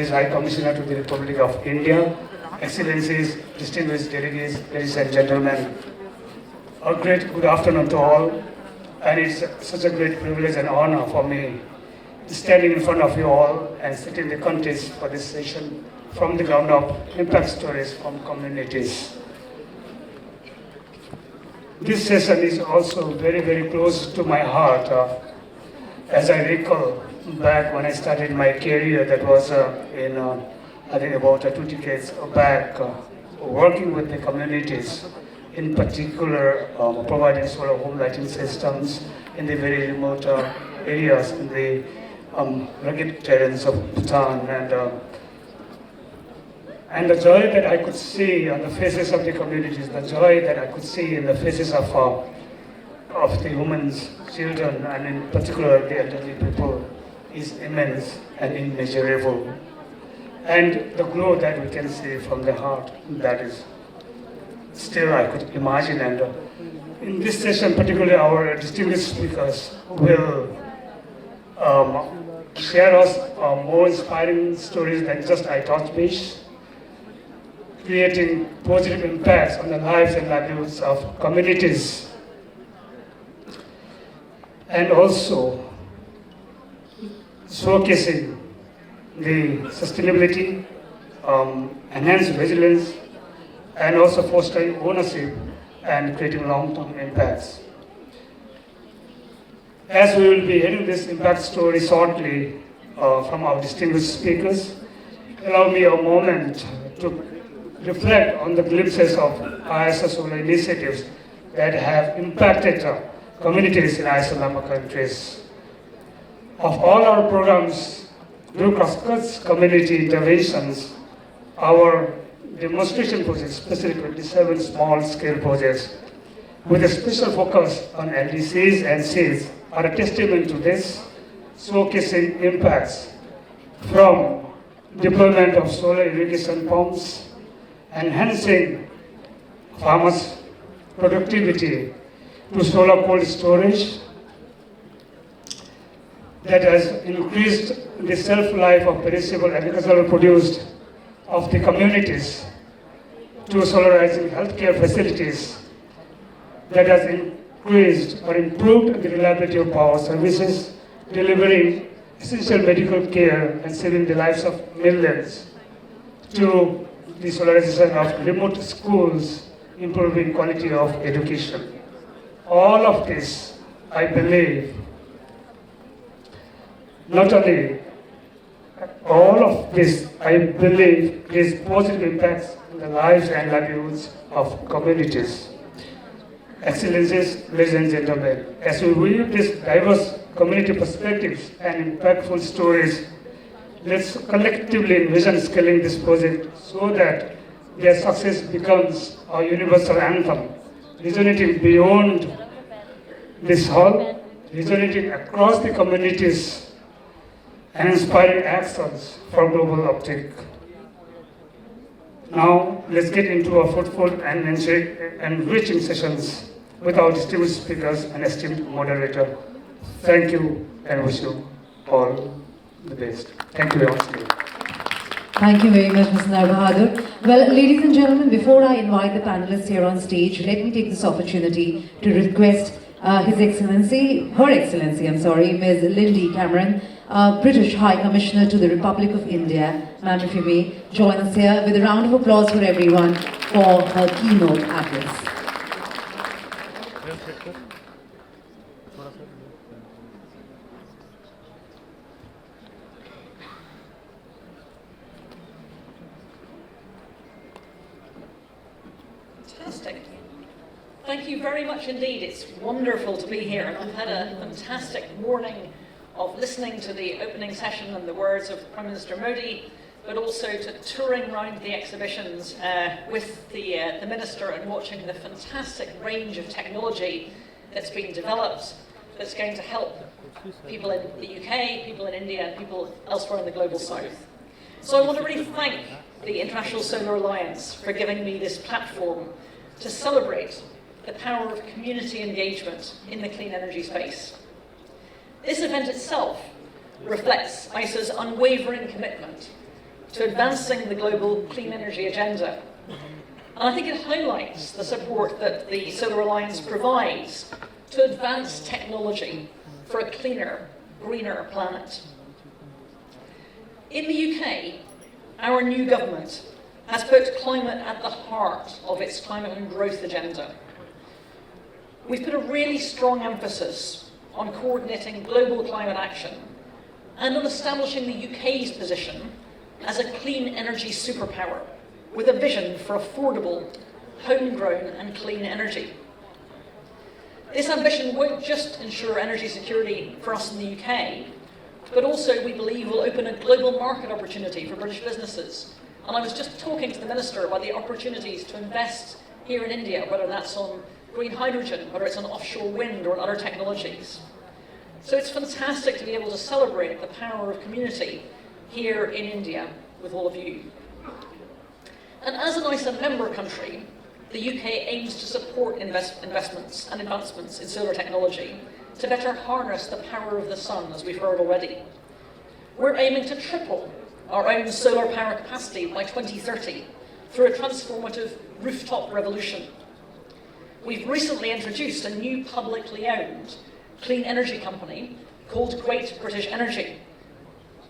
High Commissioner to the Republic of India, Excellencies, distinguished delegates, ladies and gentlemen, a great good afternoon to all, and it's such a great privilege and honor for me standing in front of you all and setting the context for this session from the ground up, impact stories from communities. This session is also very, very close to my heart. As I recall back when I started my career, that was I think about 2 decades back, working with the communities, in particular providing solar home lighting systems in the very remote areas in the rugged terrains of Bhutan, and the joy that I could see on the faces of the communities, the joy that I could see in the faces of the women, children, and in particular the elderly people is immense and immeasurable. And the glow that we can see from the heart, that is still I could imagine. And in this session, particularly our distinguished speakers will share us more inspiring stories than just I touch base, creating positive impacts on the lives and livelihoods of communities, and also showcasing the sustainability, enhanced resilience, and also fostering ownership and creating long-term impacts. As we will be hearing this impact story shortly from our distinguished speakers, allow me a moment to reflect on the glimpses of ISO solar initiatives that have impacted communities in ISO member countries. Of all our programs, through cross-cuts community interventions, our demonstration projects, especially 27 small-scale projects, with a special focus on LDCs and Cs, are a testament to this, showcasing impacts from deployment of solar irrigation pumps, enhancing farmers' productivity, to solar cold storage that has increased the shelf life of perishable agricultural produce of the communities, to solarizing healthcare facilities that has increased or improved the reliability of power services, delivering essential medical care and saving the lives of millions, to the solarization of remote schools, improving quality of education. All of this, I believe, not only all of this, I believe, is positive impacts on the lives and livelihoods of communities. Excellencies, ladies and gentlemen, as we weave these diverse community perspectives and impactful stories, let's collectively envision scaling this project so that their success becomes a universal anthem, resonating beyond this hall, resonating across the communities, and inspiring actions for global uptake. Now, let's get into our fruitful and enriching sessions with our distinguished speakers and esteemed moderator. Thank you, and wish you all the best. Thank you very much. Thank you very much, Mr. Bahadur. Well, ladies and gentlemen, before I invite the panelists here on stage, let me take this opportunity to request Her Excellency, Ms. Lindy Cameron, British High Commissioner to the Republic of India. Ma'am, if you may, join us here with a round of applause for everyone for her keynote address. Fantastic. Thank you very much indeed. It's wonderful to be here, and I've had a fantastic morning of listening to the opening session and the words of Prime Minister Modi, but also to touring around the exhibitions with the Minister and watching the fantastic range of technology that's been developed that's going to help people in the UK, people in India, and people elsewhere in the global south. So I want to really thank the International Solar Alliance for giving me this platform to celebrate the power of community engagement in the clean energy space. This event itself reflects ISO's unwavering commitment to advancing the global clean energy agenda. And I think it highlights the support that the Solar Alliance provides to advance technology for a cleaner, greener planet. In the UK, our new government has put climate at the heart of its climate and growth agenda. We've put a really strong emphasis on coordinating global climate action and on establishing the UK's position as a clean energy superpower with a vision for affordable, homegrown and clean energy. This ambition won't just ensure energy security for us in the UK, but also we believe will open a global market opportunity for British businesses. And I was just talking to the Minister about the opportunities to invest here in India, whether that's on green hydrogen, whether it's on offshore wind or on other technologies. So it's fantastic to be able to celebrate the power of community here in India with all of you. And as an ISA member country, the UK aims to support investments and advancements in solar technology to better harness the power of the sun, as we've heard already. We're aiming to triple our own solar power capacity by 2030 through a transformative rooftop revolution. We've recently introduced a new publicly owned clean energy company called Great British Energy.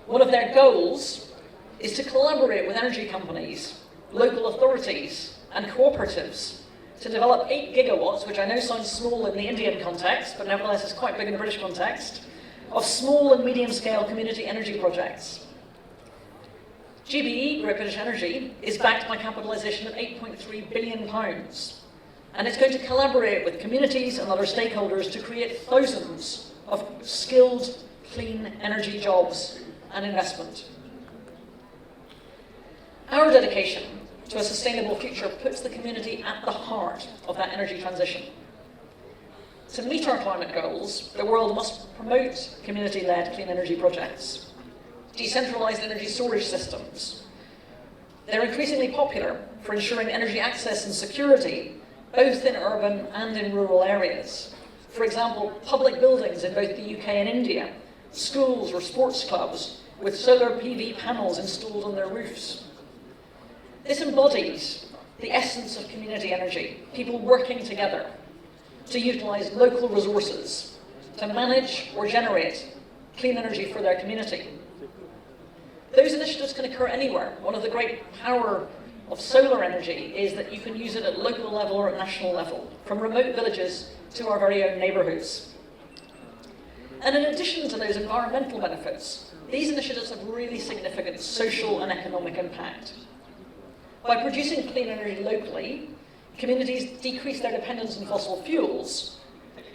One of their goals is to collaborate with energy companies, local authorities and cooperatives to develop 8 gigawatts, which I know sounds small in the Indian context, but nevertheless is quite big in the British context, of small and medium-scale community energy projects. GBE, Great British Energy, is backed by capitalisation of £8.3 billion, and it's going to collaborate with communities and other stakeholders to create thousands of skilled, clean energy jobs and investment. Our dedication to a sustainable future puts the community at the heart of that energy transition. To meet our climate goals, the world must promote community-led clean energy projects, decentralised energy storage systems. They're increasingly popular for ensuring energy access and security, both in urban and in rural areas. For example, public buildings in both the UK and India, schools or sports clubs with solar PV panels installed on their roofs. This embodies the essence of community energy, people working together to utilise local resources to manage or generate clean energy for their community. Those initiatives can occur anywhere. One of the great power of solar energy is that you can use it at local level or at national level, from remote villages to our very own neighbourhoods. And in addition to those environmental benefits, these initiatives have really significant social and economic impact. By producing clean energy locally, communities decrease their dependence on fossil fuels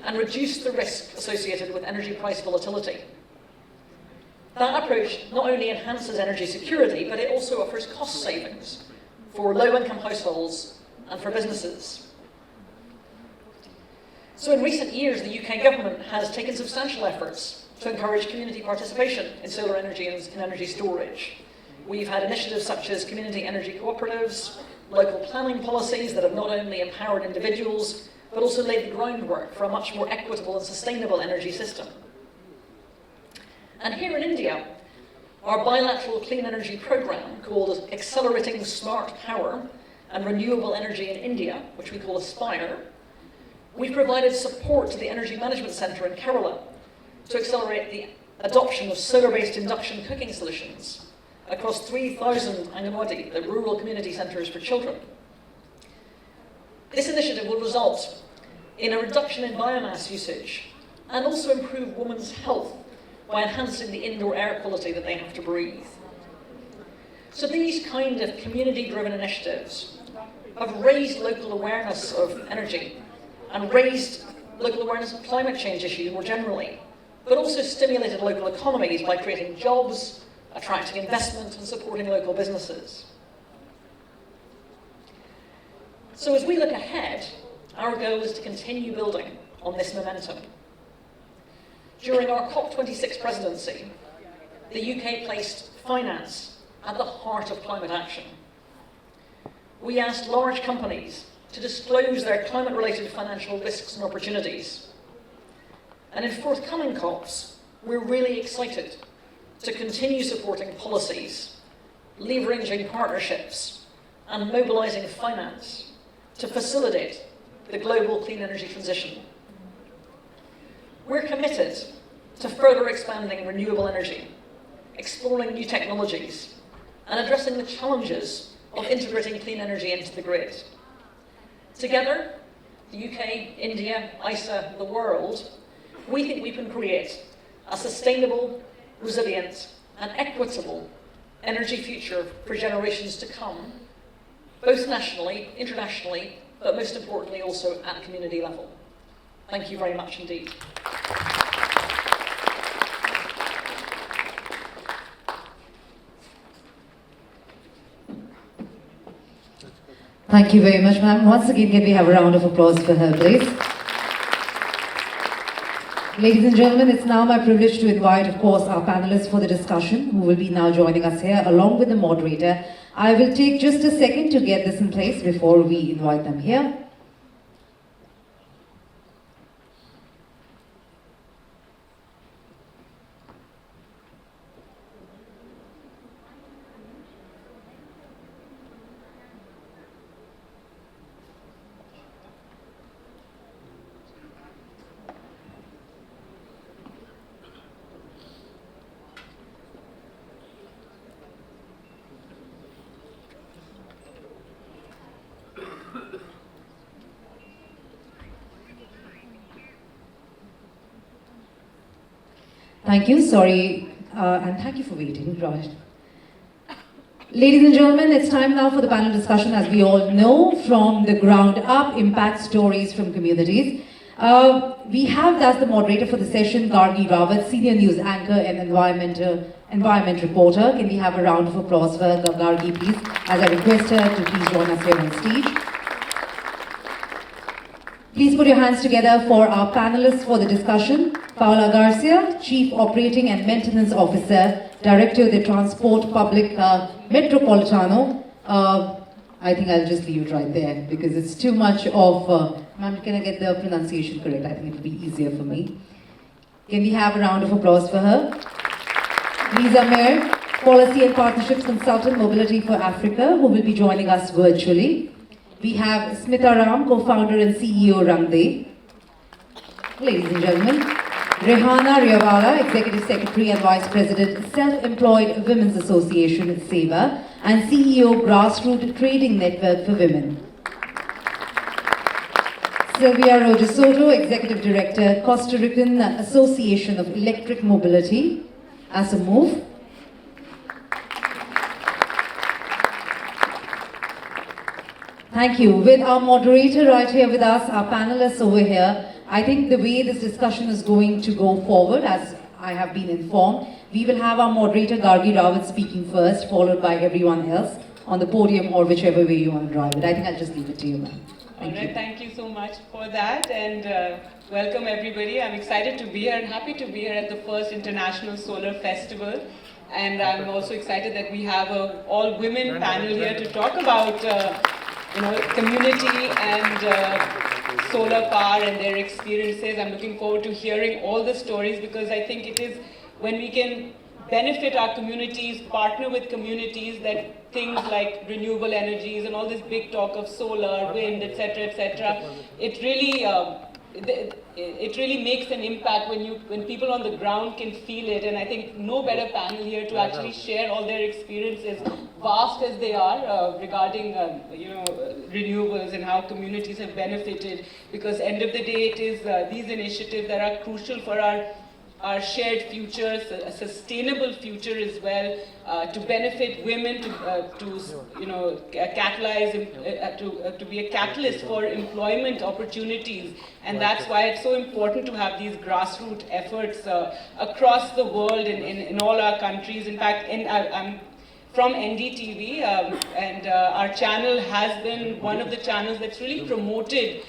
and reduce the risk associated with energy price volatility. That approach not only enhances energy security, but it also offers cost savings for low-income households and for businesses. So in recent years, the UK government has taken substantial efforts to encourage community participation in solar energy and in energy storage. We've had initiatives such as community energy cooperatives, local planning policies that have not only empowered individuals, but also laid the groundwork for a much more equitable and sustainable energy system. And here in India, our bilateral clean energy programme called Accelerating Smart Power and Renewable Energy in India, which we call ASPIRE, we've provided support to the Energy Management Centre in Kerala to accelerate the adoption of solar-based induction cooking solutions across 3,000 Anganwadi, the rural community centres for children. This initiative will result in a reduction in biomass usage and also improve women's health by enhancing the indoor air quality that they have to breathe. So these kind of community-driven initiatives have raised local awareness of energy and raised local awareness of climate change issues more generally, but also stimulated local economies by creating jobs, attracting investment and supporting local businesses. So as we look ahead, our goal is to continue building on this momentum. During our COP26 presidency, the UK placed finance at the heart of climate action. We asked large companies to disclose their climate-related financial risks and opportunities. And in forthcoming COPs, we're really excited to continue supporting policies leveraging partnerships, and mobilising finance to facilitate the global clean energy transition. We're committed to further expanding renewable energy, exploring new technologies, and addressing the challenges of integrating clean energy into the grid. Together, the UK, India, ISA, the world, we think we can create a sustainable, resilient, and equitable energy future for generations to come, both nationally, internationally, but most importantly also at community level. Thank you very much indeed. Thank you very much, ma'am. Once again, can we have a round of applause for her, please? Ladies and gentlemen, it's now my privilege to invite, of course, our panelists for the discussion, who will be now joining us here, along with the moderator. I will take just a second to get this in place before we invite them here. Thank you, sorry, and thank you for waiting, Raj. Ladies and gentlemen, it's time now for the panel discussion. As we all know, from the ground up, impact stories from communities. We have, as the moderator for the session, Gargi Rawat, senior news anchor and environment reporter. Can we have a round of applause for Gargi, please, as I request her to please join us here on stage. Please put your hands together for our panelists for the discussion. Paula Garcia, Chief Operating and Maintenance Officer, Director of the Transport Public Metropolitano. I think I'll just leave it right there because it's too much of, ma'am, can I get the pronunciation correct? I think it'll be easier for me. Can we have a round of applause for her? Lisa Mayer, Policy and Partnerships Consultant, Mobility for Africa, who will be joining us virtually. We have Smita Ram, co-founder and CEO, Rangde. Ladies and gentlemen, Rehana Riyawala, Executive Secretary and Vice President, Self-Employed Women's Association, SEVA, and CEO, Grassroots Trading Network for Women. Sylvia Rojas Soto, Executive Director, Costa Rican Association of Electric Mobility, ASAMOVE. Thank you. With our moderator right here with us, our panelists over here, I think the way this discussion is going to go forward, as I have been informed, we will have our moderator Gargi Rawat speaking first, followed by everyone else on the podium or whichever way you want to drive it. I think I'll just leave it to you, ma'am. Thank you so much for that, and welcome everybody. I'm excited to be here and happy to be here at the first International Solar Festival. And I'm also excited that we have an all-women panel here to talk about community and solar power and their experiences. I'm looking forward to hearing all the stories because I think it is when we can benefit our communities, partner with communities, that things like renewable energies and all this big talk of solar, wind, etc., it really makes an impact when people on the ground can feel it. And I think no better panel here to actually share all their experiences, vast as they are, regarding renewables and how communities have benefited. Because end of the day, it is these initiatives that are crucial for our shared future, a sustainable future as well, to benefit women, to catalyze, to be a catalyst for employment opportunities. And that's why it's so important to have these grassroots efforts across the world in all our countries. In fact, I'm from NDTV, and our channel has been one of the channels that's really promoted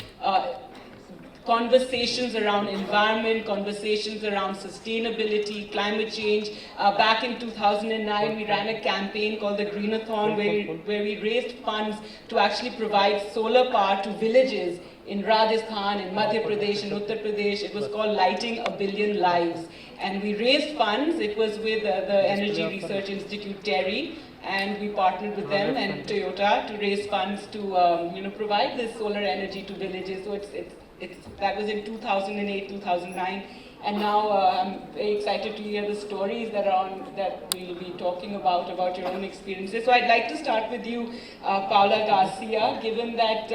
conversations around environment, conversations around sustainability, climate change. Back in 2009, we ran a campaign called the Greenathon, where we raised funds to actually provide solar power to villages in Rajasthan, in Madhya Pradesh, in Uttar Pradesh. It was called Lighting a Billion Lives. And we raised funds. It was with the Energy Research Institute, TERI. and we partnered with them and Toyota to raise funds to provide this solar energy to villages. So that was in 2008, 2009. And now I'm very excited to hear the stories that we'll be talking about your own experiences. So I'd like to start with you, Paula Garcia, given that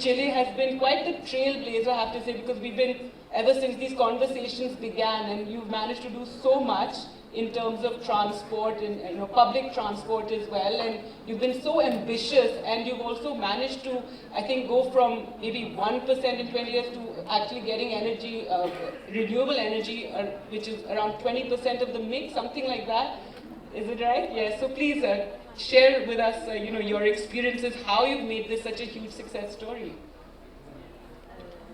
Chile has been quite the trailblazer, I have to say, because we've been, ever since these conversations began, and you've managed to do so much in terms of transport and public transport as well, and you've been so ambitious, and you've also managed to, I think, go from maybe 1% in 20 years to actually getting energy, renewable energy, which is around 20% of the mix, something like that. Is it right? Yes. So please share with us, your experiences, how you've made this such a huge success story.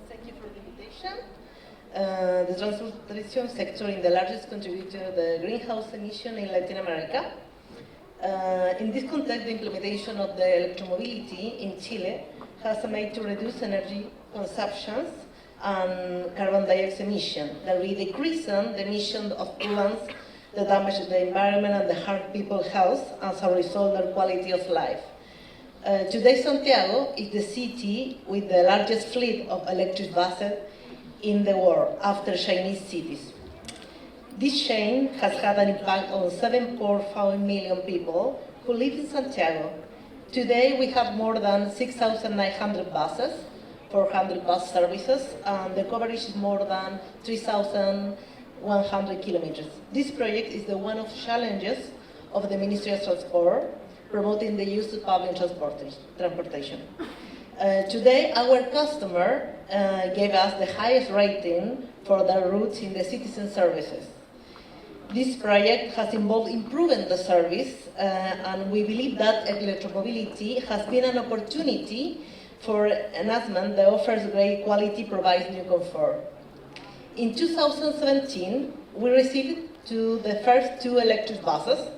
Thank you for the invitation. The transportation sector is the largest contributor to the greenhouse emission in Latin America. In this context, the implementation of the electromobility in Chile has made to reduce energy consumptions and carbon dioxide emission, that we decreasing the emission of pollutants that damage the environment and the harm people's health as a result of their quality of life. Today, Santiago is the city with the largest fleet of electric buses in the world, after Chinese cities. This change has had an impact on 7.5 million people who live in Santiago. Today we have more than 6,900 buses, 400 bus services, and the coverage is more than 3,100 kilometers. This project is the one of challenges of the Ministry of Transport, promoting the use of public transportation. Today, our customer gave us the highest rating for the routes in the citizen services. This project has involved improving the service, and we believe that electromobility has been an opportunity for enhancement that offers great quality, provides new comfort. In 2017, we received the first 2 electric buses.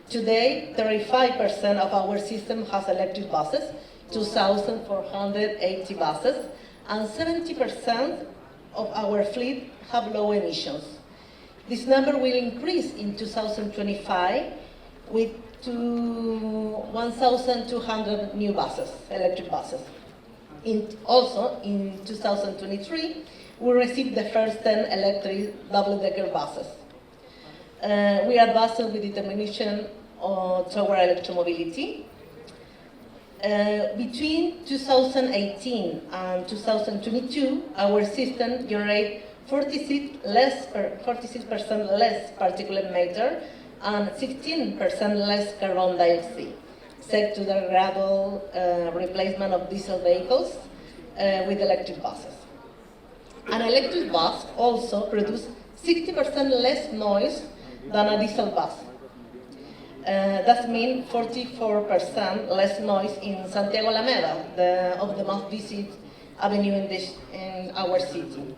Today, 35% of our system has electric buses, 2,480 buses, and 70% of our fleet have low emissions. This number will increase in 2025 with 1,200 new buses, electric buses. Also, in 2023, we received the first 10 electric double-decker buses. We are advancing with determination toward electromobility. Between 2018 and 2022, our system generated 46% less particulate matter and 16% less carbon dioxide, thanks to the gradual replacement of diesel vehicles with electric buses. An electric bus also produces 60% less noise than a diesel bus. That means 44% less noise in Santiago Alameda, of the most visited avenue in our city.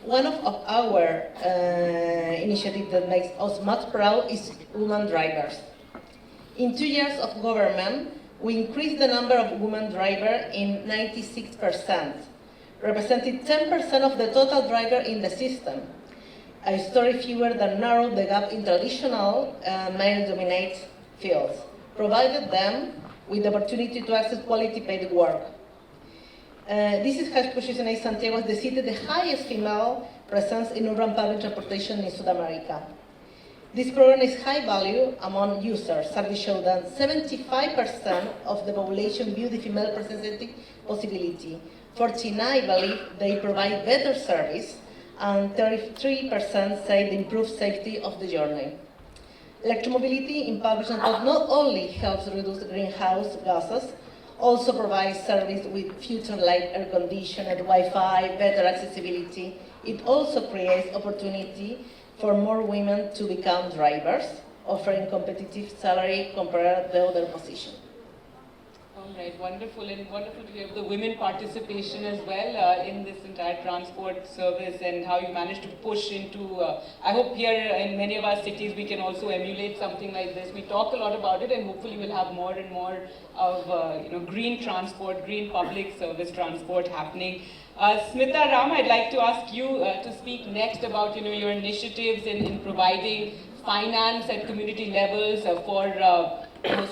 One of our initiatives that makes us much proud is women drivers. In 2 years of government, we increased the number of women drivers in 96%, representing 10% of the total drivers in the system. A historic figure that narrowed the gap in traditional male-dominated fields, provided them with the opportunity to access quality paid work. This has positioned Santiago as the city with the highest female presence in urban public transportation in South America. This program is high value among users. Surveys show that 75% of the population view the female representative possibility. 49% believe they provide better service, and 33% say the improved safety of the journey. Electromobility in public transport not only helps reduce greenhouse gases, also provides service with future like air conditioning, Wi-Fi, better accessibility. It also creates opportunity for more women to become drivers, offering competitive salary compared to the other position. All right, wonderful, and wonderful to hear the women participation as well in this entire transport service, and how you managed to push into, I hope here in many of our cities we can also emulate something like this. We talk a lot about it, and hopefully we'll have more and more of green transport, green public service transport happening. Smita Ram, I'd like to ask you to speak next about your initiatives in providing finance at community levels for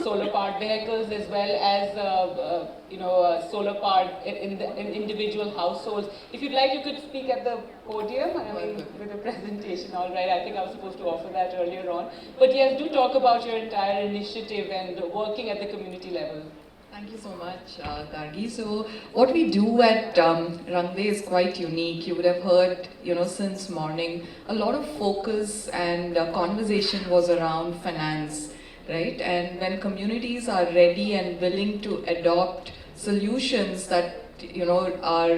solar-powered vehicles as well as solar-powered in individual households. If you'd like, you could speak at the podium. I mean, with a presentation. All right. I think I was supposed to offer that earlier on. But yes, do talk about your entire initiative and working at the community level. Thank you so much, Gargi. So what we do at Rangde is quite unique. You would have heard, since morning, a lot of focus and conversation was around finance, right? And when communities are ready and willing to adopt solutions that are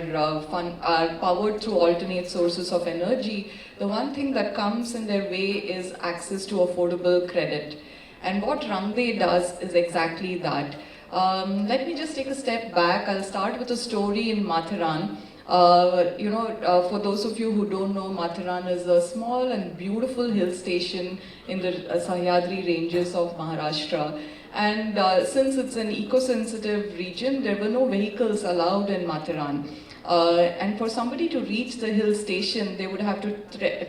powered through alternate sources of energy, the one thing that comes in their way is access to affordable credit. And what Rangde does is exactly that. Let me just take a step back. I'll start with a story in Matharan. For those of you who don't know, Matharan is a small and beautiful hill station in the Sahyadri ranges of Maharashtra. And since it's an eco-sensitive region, there were no vehicles allowed in Matharan. And for somebody to reach the hill station, they would have to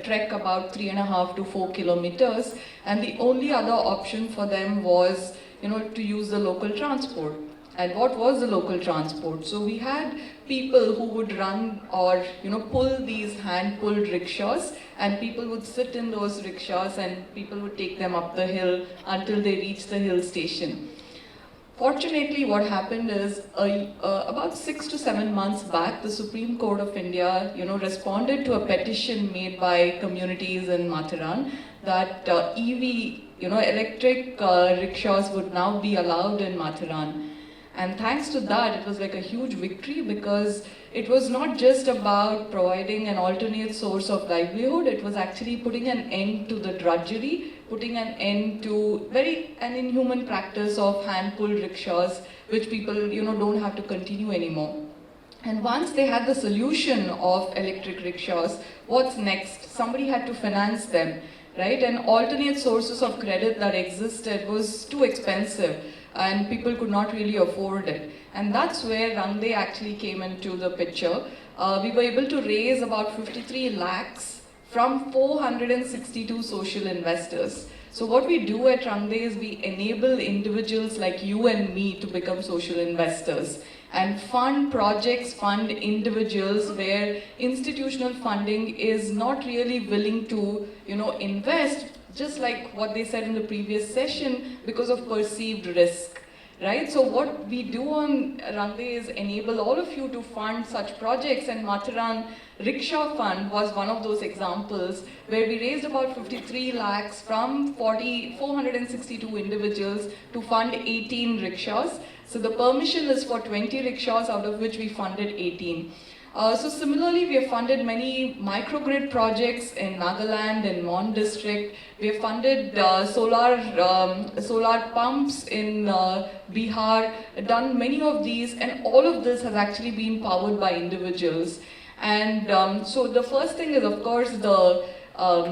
trek about 3.5 to 4 kilometers. And the only other option for them was to use the local transport. And what was the local transport? So we had people who would run or pull these hand-pulled rickshaws, and people would sit in those rickshaws and people would take them up the hill until they reached the hill station. Fortunately, what happened is about 6 to 7 months back, the Supreme Court of India responded to a petition made by communities in Matharan that EV electric rickshaws would now be allowed in Matharan. And thanks to that, it was like a huge victory, because it was not just about providing an alternate source of livelihood, it was actually putting an end to the drudgery, putting an end to an inhuman practice of hand-pulled rickshaws, which people don't have to continue anymore. And once they had the solution of electric rickshaws, what's next? Somebody had to finance them. Right? And alternate sources of credit that existed was too expensive and people could not really afford it. And that's where Rangde actually came into the picture. We were able to raise about 53 lakhs from 462 social investors. So what we do at Rangde is we enable individuals like you and me to become social investors and fund projects, fund individuals where institutional funding is not really willing to, invest, just like what they said in the previous session, because of perceived risk. Right? So what we do on Rangde is enable all of you to fund such projects, and Matharan Rickshaw Fund was one of those examples where we raised about 53 lakhs from 462 individuals to fund 18 rickshaws. So the permission is for 20 rickshaws, out of which we funded 18. So similarly, we have funded many microgrid projects in Nagaland and Mon district. We have funded solar pumps in Bihar, done many of these, and all of this has actually been powered by individuals. And so the first thing is, of course, the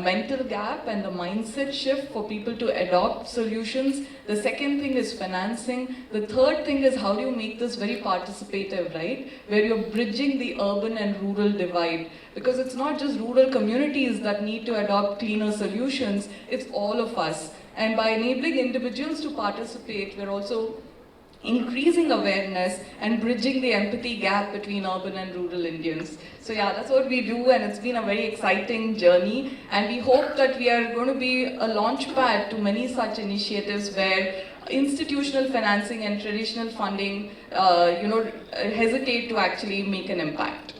mental gap and the mindset shift for people to adopt solutions. The second thing is financing. The third thing is how do you make this very participative, right? Where you're bridging the urban and rural divide. Because it's not just rural communities that need to adopt cleaner solutions, it's all of us. And by enabling individuals to participate, we're also increasing awareness and bridging the empathy gap between urban and rural Indians. So yeah, that's what we do, and it's been a very exciting journey, and we hope that we are going to be a launch pad to many such initiatives where institutional financing and traditional funding hesitate to actually make an impact.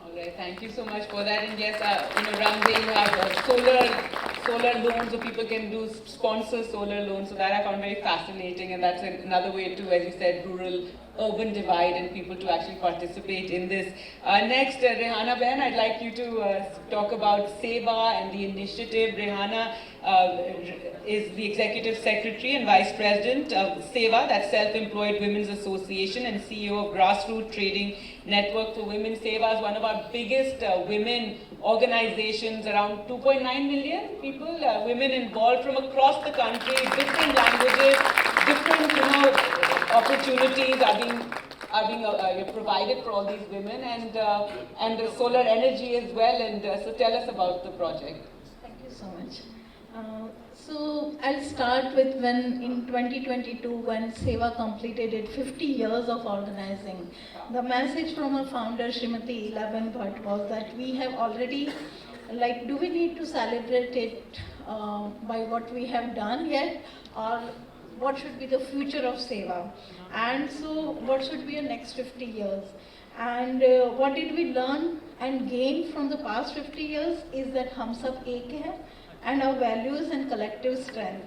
All right, thank you so much for that. And yes, Rangde, you have solar loans, so people can do sponsor solar loans. So that I found very fascinating, and that's another way to, as you said, rural-urban divide and people to actually participate in this. Next, Rehana Ben, I'd like you to talk about SEVA and the initiative. Rehana is the Executive Secretary and Vice President of SEVA, that's Self-Employed Women's Association, and CEO of Grassroots Trading Network for Women. SEVA is one of our biggest women organizations, around 2.9 million people, women involved from across the country, different languages, different opportunities are being provided for all these women, and the solar energy as well. And so tell us about the project. Thank you so much. So I'll start with when in 2022 when Seva completed its 50 years of organizing. The message from our founder Srimati Ilaben Bhatt was that we have already, do we need to celebrate it by what we have done yet, or what should be the future of Seva? And so what should be the next 50 years? And what did we learn and gain from the past 50 years is that hum sab ek hai, and our values and collective strength.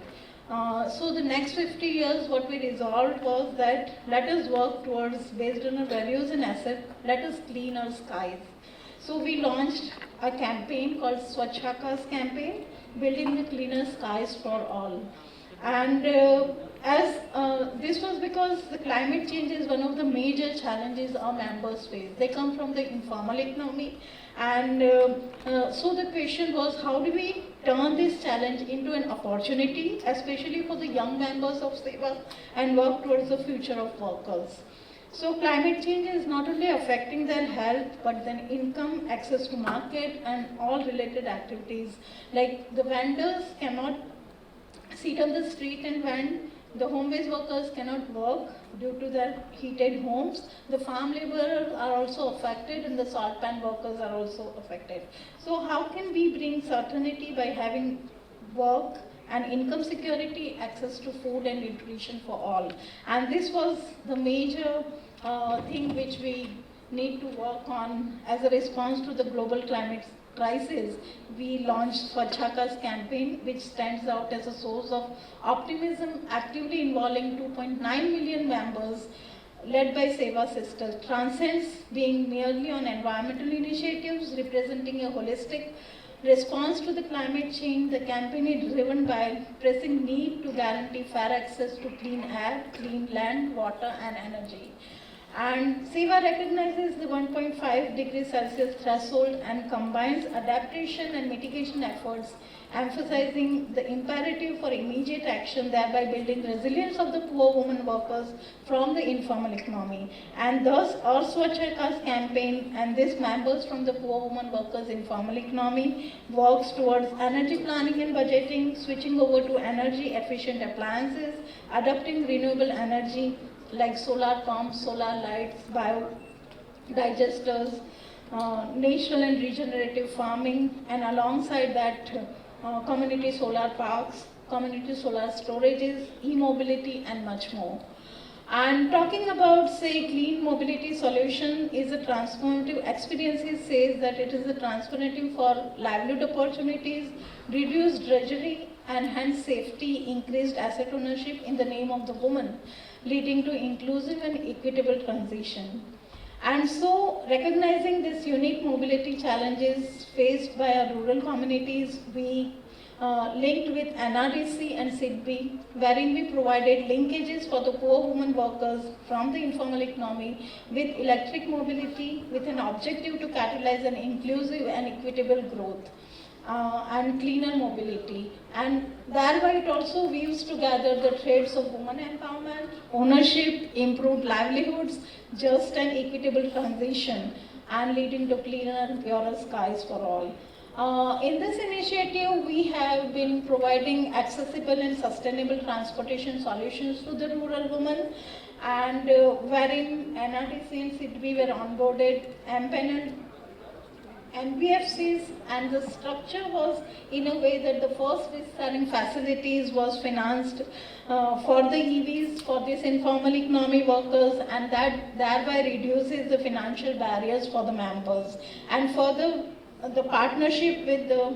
So the next 50 years, what we resolved was that let us work towards, based on our values and assets, let us clean our skies. So we launched a campaign called Swachh Akash campaign, building the cleaner skies for all. And this was because the climate change is one of the major challenges our members face. They come from the informal economy, and so the question was, how do we turn this challenge into an opportunity, especially for the young members of Seva, and work towards the future of workers. So climate change is not only affecting their health, but then income, access to market, and all related activities. Like the vendors cannot sit on the street and vend, the home-based workers cannot work due to their heated homes, the farm laborers are also affected, and the salt pan workers are also affected. So how can we bring certainty by having work and income security, access to food and nutrition for all? And this was the major thing which we need to work on as a response to the global climate crisis. We launched Swachh Akash campaign, which stands out as a source of optimism, actively involving 2.9 million members, led by Seva Sisters. Transcends being merely on environmental initiatives, representing a holistic response to the climate change. The campaign is driven by pressing need to guarantee fair access to clean air, clean land, water, and energy. And Seva recognizes the 1.5 degrees Celsius threshold and combines adaptation and mitigation efforts, emphasizing the imperative for immediate action, thereby building resilience of the poor women workers from the informal economy. And thus, our Swachh Akash campaign and these members from the poor women workers informal economy works towards energy planning and budgeting, switching over to energy efficient appliances, adopting renewable energy, like solar pumps, solar lights, biodigesters, natural and regenerative farming, and alongside that, community solar parks, community solar storages, e-mobility, and much more. And talking about, say, clean mobility solution is a transformative. Experiences says that it is a transformative for livelihood opportunities, reduced drudgery, and hence safety, increased asset ownership in the name of the woman, leading to inclusive and equitable transition. And so, recognizing these unique mobility challenges faced by our rural communities, we linked with NRDC and SIDBI, wherein we provided linkages for the poor women workers from the informal economy with electric mobility, with an objective to catalyze an inclusive and equitable growth. And cleaner mobility, and thereby it also weaves together the traits of women empowerment, ownership, improved livelihoods, just and equitable transition, and leading to cleaner and purer skies for all. In this initiative, we have been providing accessible and sustainable transportation solutions to the rural women, and wherein NRDC and SIDBI were onboarded, empaneled NBFCs, and the structure was in a way that the first risk-sharing facilities was financed for the EVs, for these informal economy workers, and that thereby reduces the financial barriers for the members. And for the partnership with the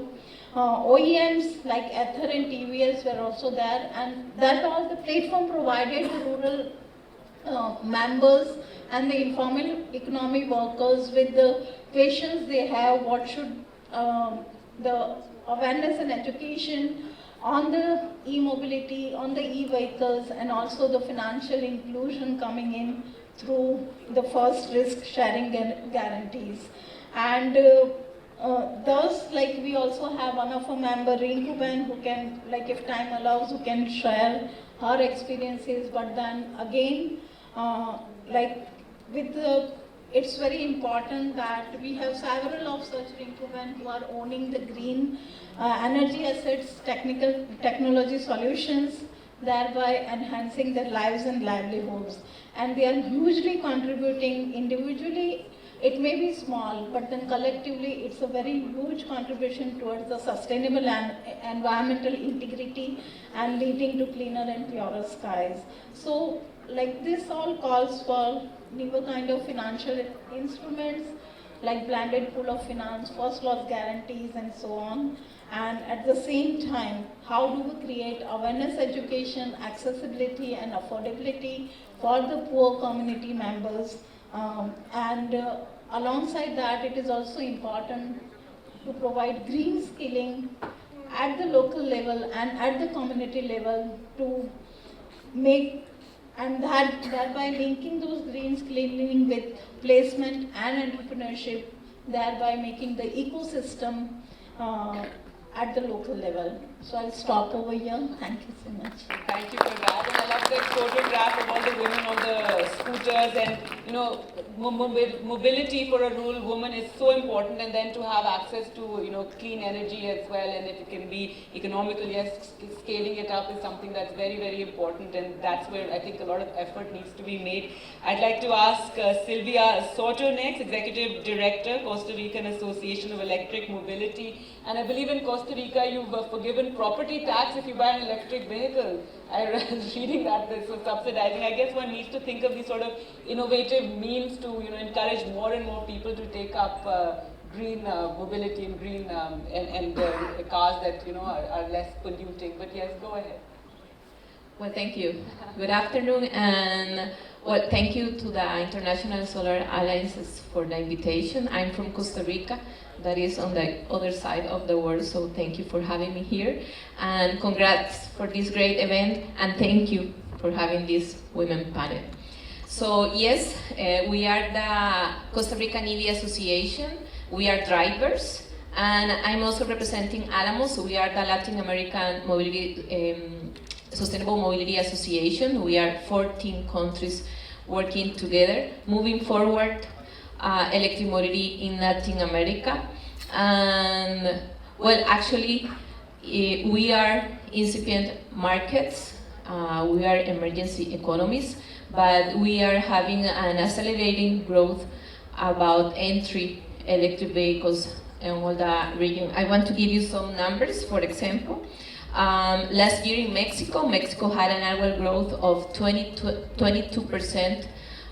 OEMs like Ether and TVS were also there, and that was the platform provided to rural members and the informal economy workers with the questions they have, what should the awareness and education on the e-mobility, on the e-vehicles, and also the financial inclusion coming in through the first risk sharing guarantees. And thus, like, we also have one of our member, Rinku Ben, who can, like, if time allows, who can share her experiences. But then again, like with the it's very important that we have several of such women who are owning the green energy assets, technology solutions, thereby enhancing their lives and livelihoods. And they are hugely contributing individually. It may be small, but then collectively it's a very huge contribution towards the sustainable and environmental integrity and leading to cleaner and purer skies. So, like this all calls for newer kind of financial instruments like blended pool of finance, first loss guarantees and so on. And at the same time, how do we create awareness education, accessibility and affordability for the poor community members. Alongside that, it is also important to provide green skilling at the local level and at the community level to make, and that thereby linking those green skilling with placement and entrepreneurship, thereby making the ecosystem at the local level. So I'll stop over here. Thank you so much. Thank you for that. And I love that photograph of all the women on the scooters, and you know, mobility for a rural woman is so important, and then to have access to clean energy as well, and if it can be economical, yes, scaling it up is something that's very, very important, and that's where I think a lot of effort needs to be made. I'd like to ask Sylvia Soto next, Executive Director, Costa Rican Association of Electric Mobility. And I believe in Costa Rica you've forgiven property tax if you buy an electric vehicle. I was reading that this was subsidizing. I guess one needs to think of these sort of innovative means to encourage more and more people to take up green mobility and green and cars that are less polluting. But yes, go ahead. Well, thank you. Good afternoon, and well, thank you to the International Solar Alliances for the invitation. I'm from Costa Rica, that is on the other side of the world, so thank you for having me here. And congrats for this great event, and thank you for having this women panel. So yes, we are the Costa Rican EV Association. We are drivers, and I'm also representing Alamos. We are the Latin American Sustainable Mobility Association. We are 14 countries working together, moving forward electric mobility in Latin America. And well, actually, we are incipient markets, we are emergency economies, but we are having an accelerating growth about entry electric vehicles in all the region. I want to give you some numbers. For example, last year in Mexico had an annual growth of 22%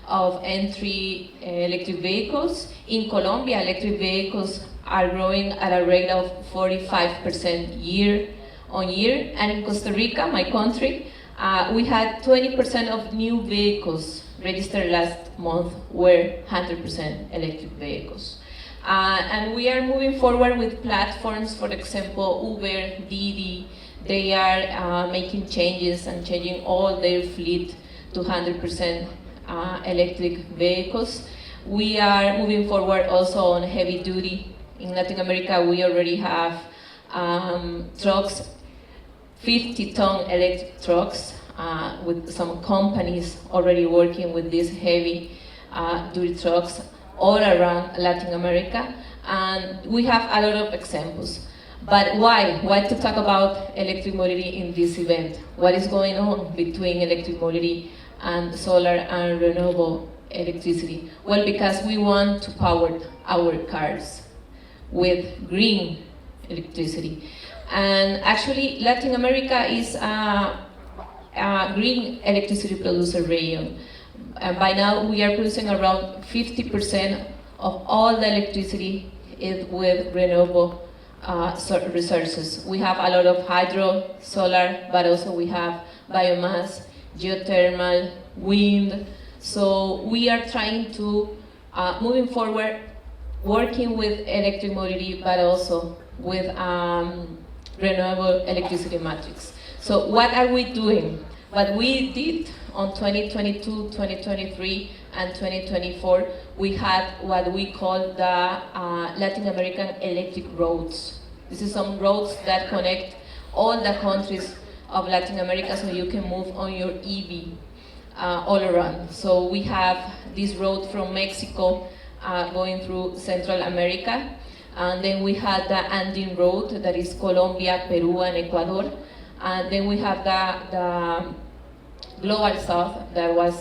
of entry electric vehicles. In Colombia, electric vehicles are growing at a rate of 45% year on year. And in Costa Rica, my country, we had 20% of new vehicles registered last month were 100% electric vehicles. And we are moving forward with platforms, for example, Uber, Didi. They are making changes and changing all their fleet to 100% electric vehicles. We are moving forward also on heavy duty. In Latin America, we already have trucks, 50-ton electric trucks, with some companies already working with these heavy duty trucks all around Latin America. And we have a lot of examples. But why? Why to talk about electric mobility in this event? What is going on between electric mobility and solar and renewable electricity? Well, because we want to power our cars with green electricity. And actually, Latin America is a green electricity producer region. And by now, we are producing around 50% of all the electricity is with renewable resources. We have a lot of hydro, solar, but also we have biomass, geothermal, wind. So we are trying to, moving forward, working with electric mobility, but also with renewable electricity matrix. So what are we doing? What we did on 2022, 2023, and 2024, we had what we call the Latin American electric roads. This is some roads that connect all the countries of Latin America so you can move on your EV. all around. So we have this road from Mexico going through Central America, and then we have the Andean road that is Colombia, Peru, and Ecuador, and then we have the global south that was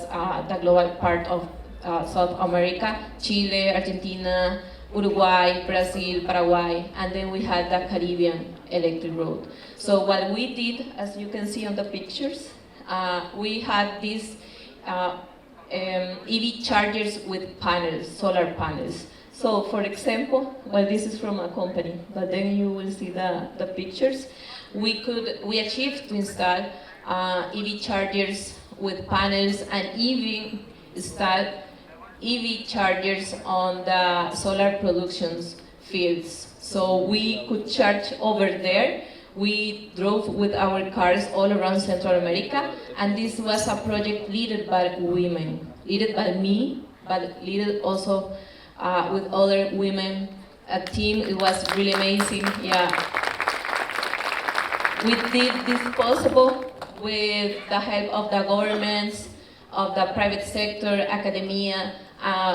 the global part of South America, Chile, Argentina, Uruguay, Brazil, Paraguay, and then we had the Caribbean electric road. So what we did, as you can see on the pictures, we had these EV chargers with panels, solar panels. So for example, well, this is from a company, but then you will see the pictures. We achieved to install EV chargers with panels and even install EV chargers on the solar productions fields. So we could charge over there. We drove with our cars all around Central America, and this was a project led by women, led by me, but led also with other women, a team. It was really amazing, yeah. We did this possible with the help of the governments, of the private sector, academia.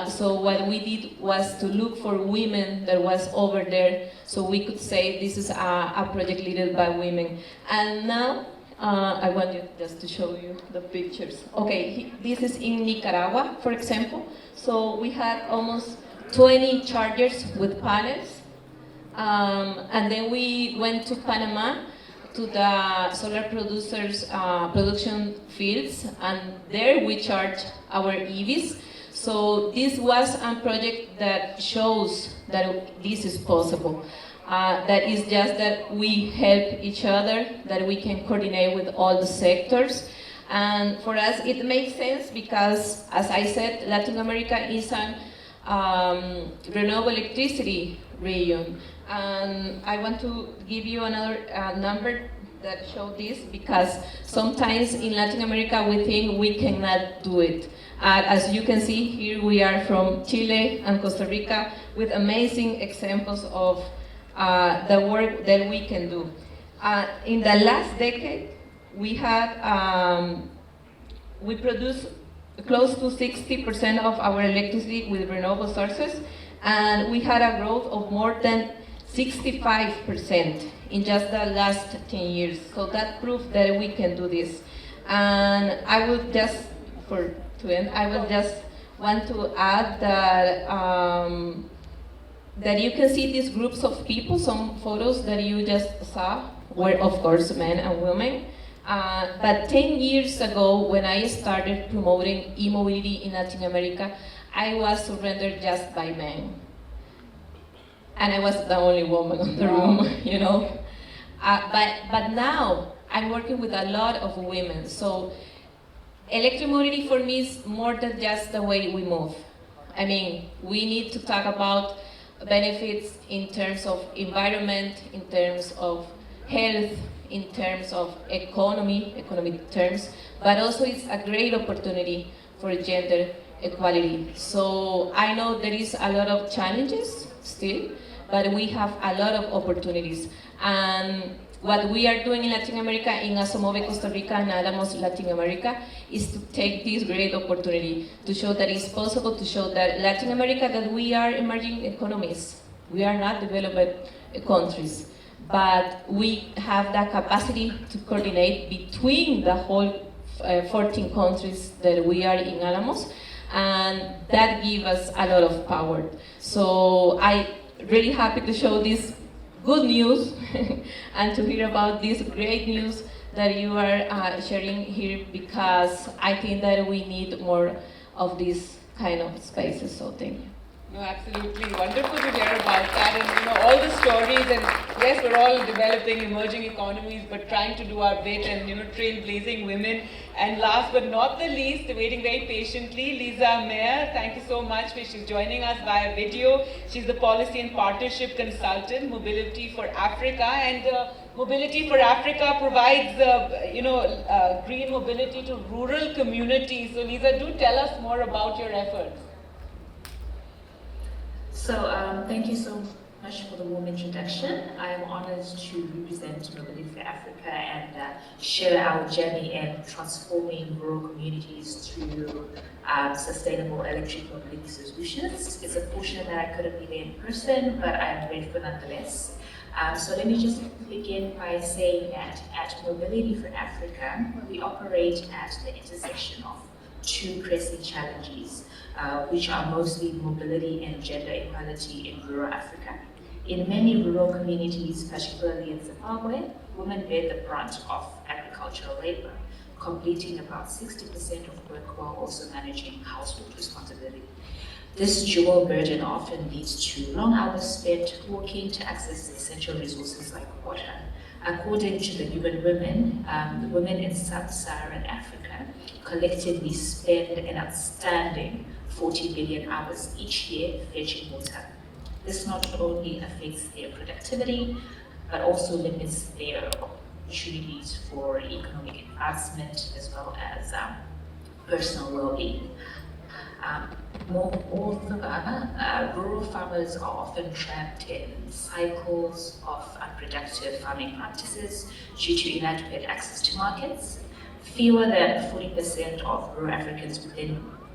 So what we did was to look for women that was over there, so we could say this is a project led by women. And now, I want you just to show you the pictures. Okay, this is in Nicaragua, for example. So we had almost 20 chargers with panels. And then we went to Panama, to the solar producers' production fields, and there we charged our EVs. So this was a project that shows that this is possible. That is just that we help each other, that we can coordinate with all the sectors. And for us it makes sense because, as I said, Latin America is an renewable electricity region. And I want to give you another number that show this, because sometimes in Latin America we think we cannot do it. As you can see here, we are from Chile and Costa Rica with amazing examples of the work that we can do. In the last decade, we had we produced close to 60% of our electricity with renewable sources, and we had a growth of more than 65% in just the last 10 years. So that proves that we can do this. And I would just, to end, I would just want to add that that you can see these groups of people. Some photos that you just saw were, of course, men and women. But 10 years ago, when I started promoting e-mobility in Latin America, I was surrendered just by men. And I was the only woman in the room, you know. But now, I'm working with a lot of women. So electromobility for me is more than just the way we move. I mean, we need to talk about benefits in terms of environment, in terms of health, in terms of economic terms, but also it's a great opportunity for gender equality. So I know there is a lot of challenges still, but we have a lot of opportunities. And what we are doing in Latin America, in Asomove, Costa Rica, and Alamos, Latin America, is to take this great opportunity to show that it's possible, to show that Latin America, that we are emerging economies. We are not developed countries, but we have the capacity to coordinate between the whole 14 countries that we are in Alamos, and that gives us a lot of power. So I'm really happy to show this good news and to hear about this great news that you are sharing here, because I think that we need more of these kind of spaces, so thank you. No, absolutely. Wonderful to hear about that, and all the stories, and yes, we're all developing emerging economies, but trying to do our bit, and trailblazing women. And last but not the least, waiting very patiently, Lisa Mayer, thank you so much. She's joining us via video. She's the Policy and Partnership Consultant, Mobility for Africa, and Mobility for Africa provides green mobility to rural communities. So Lisa, do tell us more about your efforts. So thank you so much for the warm introduction. I am honored to represent Mobility for Africa and share our journey in transforming rural communities through sustainable electric mobility solutions. It's a portion that I couldn't be there in person, but I'm grateful nonetheless. So let me just begin by saying that at Mobility for Africa, we operate at the intersection of two pressing challenges, which are mostly mobility and gender equality in rural Africa. In many rural communities, particularly in Zimbabwe, women bear the brunt of agricultural labor, completing about 60% of work while also managing household responsibility. This dual burden often leads to long hours spent working to access essential resources like water. According to the UN Women, the women in sub-Saharan Africa collectively spend an outstanding 40 billion hours each year fetching water. This not only affects their productivity, but also limits their opportunities for economic advancement as well as personal well-being. Moreover, rural farmers are often trapped in cycles of unproductive farming practices due to inadequate access to markets. Fewer than 40% of rural Africans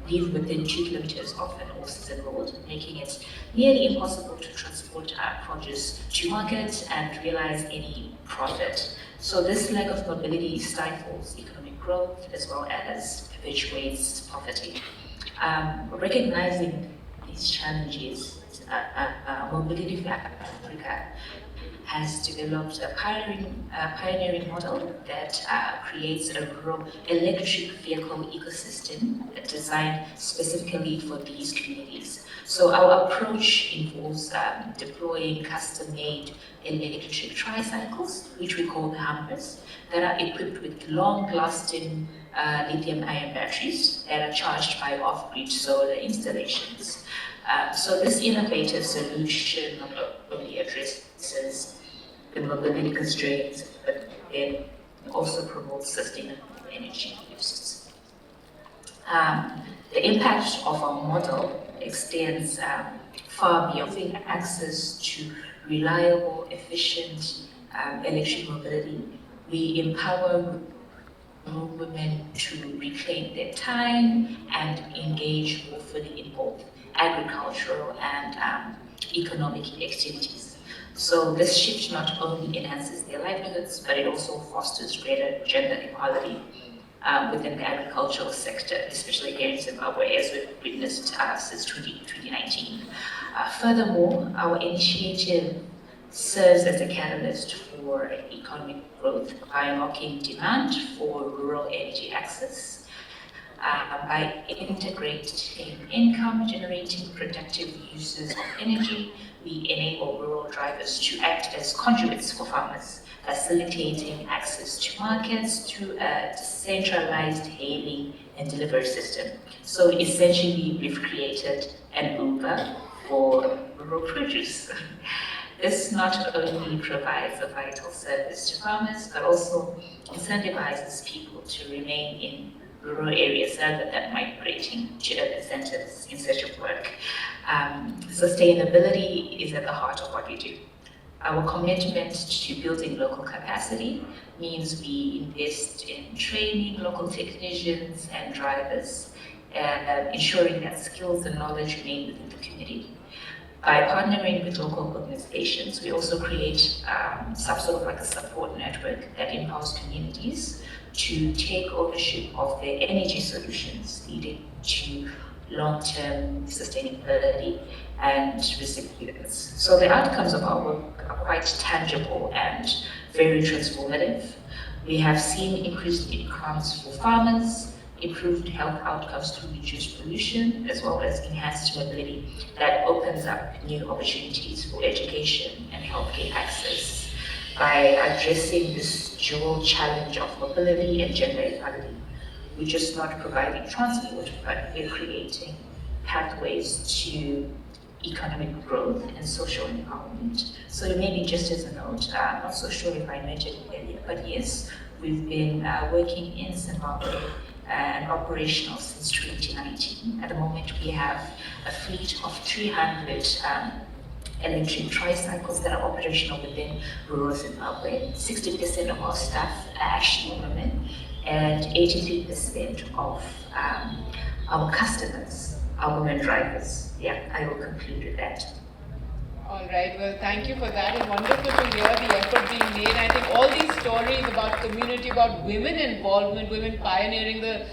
live within 2 kilometers of an all-season road, making it nearly impossible to transport produce to market and realize any profit. So this lack of mobility stifles economic growth as well as perpetuates poverty. Recognizing these challenges, Mobility for Africa has developed a pioneering model that creates a rural electric vehicle ecosystem designed specifically for these communities. So our approach involves deploying custom-made electric tricycles, which we call the Humpers, that are equipped with long-lasting lithium-ion batteries that are charged by off-grid solar installations. So this innovative solution not only addresses the mobility constraints, but then also promotes sustainable energy uses. The impact of our model extends far beyond access to reliable, efficient electric mobility. We empower women to reclaim their time and engage more fully in both agricultural and economic activities. So this shift not only enhances their livelihoods, but it also fosters greater gender equality within the agricultural sector, especially here in Zimbabwe, as we've witnessed since 2019. Furthermore, our initiative serves as a catalyst for economic growth by unlocking demand for rural energy access. By integrating income-generating productive uses of energy, we enable rural drivers to act as conduits for farmers, facilitating access to markets through a decentralized hailing and delivery system. So essentially, we've created an Uber for rural produce. This not only provides a vital service to farmers, but also incentivizes people to remain in rural areas rather than migrating to urban centers in search of work. Sustainability is at the heart of what we do. Our commitment to building local capacity means we invest in training local technicians and drivers, and ensuring that skills and knowledge remain within the community. By partnering with local organizations, we also create some sort of like a support network that empowers communities to take ownership of their energy solutions, leading to long-term sustainability and resilience. So the outcomes of our work are quite tangible and very transformative. We have seen increased incomes for farmers, improved health outcomes through reduced pollution, as well as enhanced mobility that opens up new opportunities for education and healthcare access. By addressing this dual challenge of mobility and gender equality, we're just not providing transport, but we're creating pathways to economic growth and social empowerment. So maybe just as a note, I'm not so sure if I mentioned it earlier, but yes, we've been working in Zimbabwe and operational since 2019. At the moment, we have a fleet of 300 electric tricycles that are operational within rural Zimbabwe. 60% of our staff are actually women, and 83% of our customers are women drivers. Yeah, I will conclude with that. All right, well, thank you for that. It's wonderful to hear the effort being made. I think all these stories about community, about women involvement, women pioneering the,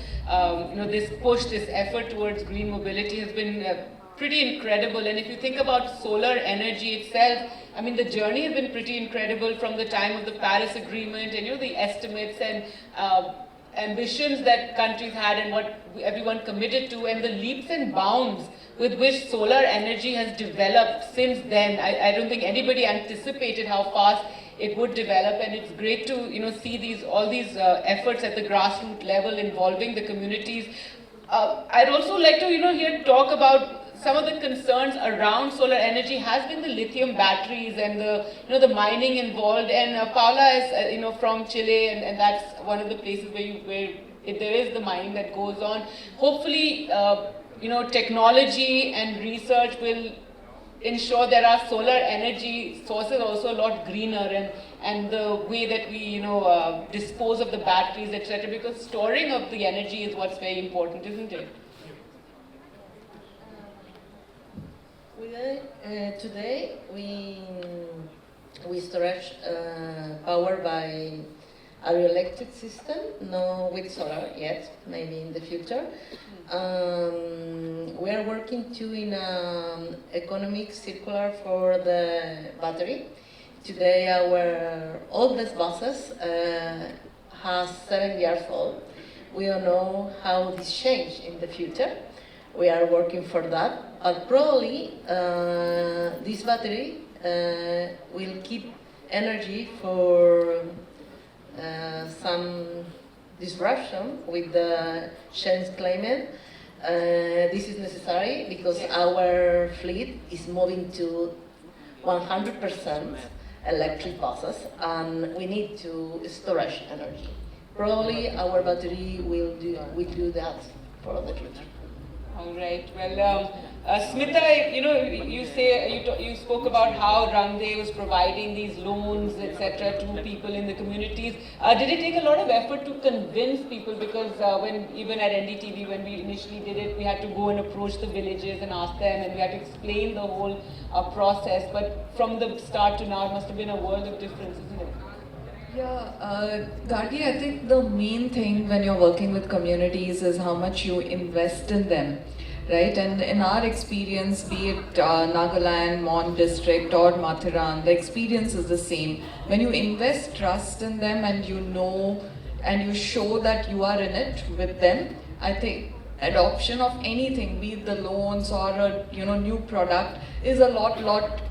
this push, this effort towards green mobility has been pretty incredible. And if you think about solar energy itself, I mean, the journey has been pretty incredible from the time of the Paris Agreement and, the estimates and ambitions that countries had and what everyone committed to, and the leaps and bounds with which solar energy has developed since then. I don't think anybody anticipated how fast it would develop, and it's great to see all these efforts at the grassroots level involving the communities. I'd also like to here talk about some of the concerns around solar energy has been the lithium batteries and the mining involved. And Paula is from Chile, and that's one of the places where there is the mining that goes on. Hopefully, technology and research will ensure that our solar energy sources also a lot greener, and the way that we dispose of the batteries, etc. Because storing of the energy is what's very important, isn't it? Today we storage power by our electric system, no with solar yet, maybe in the future. We are working too in economic circular for the battery. Today our oldest buses has 7 years old. We don't know how this change in the future. We are working for that, but probably this battery will keep energy for some disruption with the change climate. This is necessary because our fleet is moving to 100% electric buses, and we need to storage energy. Probably our battery will do that for the future. All right. Well, Smita, you spoke about how Rangde was providing these loans, etc., to people in the communities. Did it take a lot of effort to convince people? Because even at NDTV, when we initially did it, we had to go and approach the villages and ask them, and we had to explain the whole process. But from the start to now, it must have been a world of difference, isn't it? Yeah, Gadi, I think the main thing when you're working with communities is how much you invest in them, right? And in our experience, be it Nagaland, Mon district or Mathiran, the experience is the same. When you invest trust in them and you know and you show that you are in it with them, I think adoption of anything, be it the loans or a new product, is a lot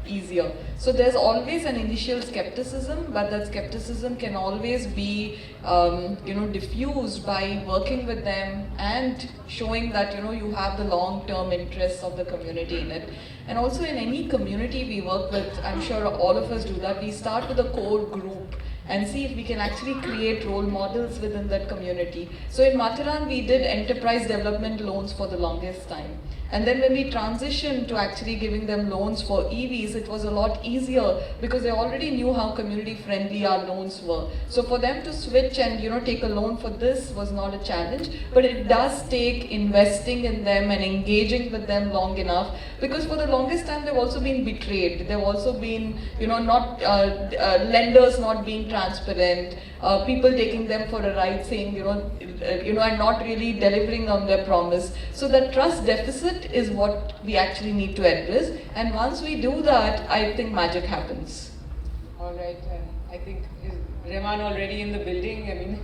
easier. So there's always an initial skepticism, but that skepticism can always be diffused by working with them and showing that you have the long-term interests of the community in it. And also in any community we work with, I'm sure all of us do that, we start with a core group and see if we can actually create role models within that community. So in Mathiran, we did enterprise development loans for the longest time. And then when we transitioned to actually giving them loans for EVs, it was a lot easier because they already knew how community friendly our loans were. So for them to switch and take a loan for this was not a challenge, but it does take investing in them and engaging with them long enough, because for the longest time they've also been betrayed. They've also been, lenders not being transparent, people taking them for a ride saying, and not really delivering on their promise. So the trust deficit is what we actually need to address, and once we do that, I think magic happens. All right, I think is Rehman already in the building? I mean,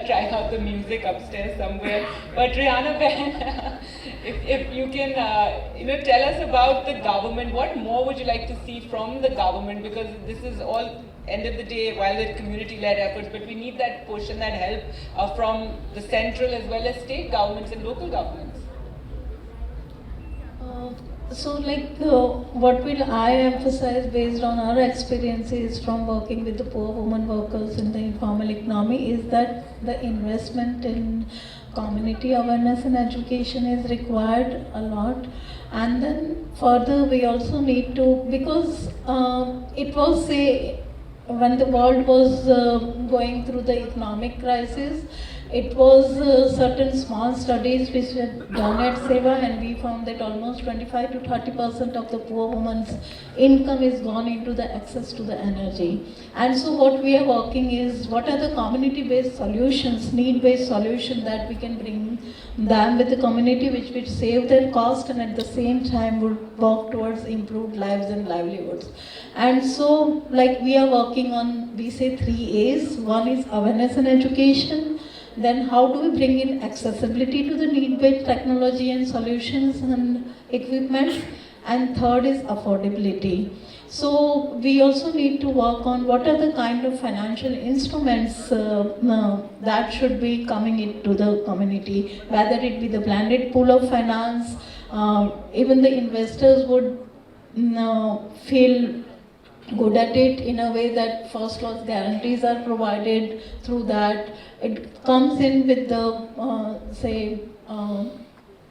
trying out the music upstairs somewhere. But Rihanna Ben, if you can, tell us about the government. What more would you like to see from the government? Because this is all, end of the day, while the community-led efforts, but we need that push and that help from the central as well as state governments and local governments. What will I emphasize based on our experiences from working with the poor women workers in the informal economy is that the investment in community awareness and education is required a lot. And then further we also need to, because it was, say, when the world was going through the economic crisis, it was certain small studies which were done at Seva, and we found that almost 25 to 30% of the poor woman's income is gone into the access to the energy. And so what we are working is, what are the community-based solutions, need-based solutions that we can bring them with the community, which would save their cost and at the same time would work towards improved lives and livelihoods. And so, like, we are working on, we say 3 A's. One is awareness and education. Then how do we bring in accessibility to the need-based technology and solutions and equipment? And third is affordability. So we also need to work on what are the kind of financial instruments that should be coming into the community, whether it be the blended pool of finance, even the investors would feel good at it in a way that first loss guarantees are provided through that. It comes in with the,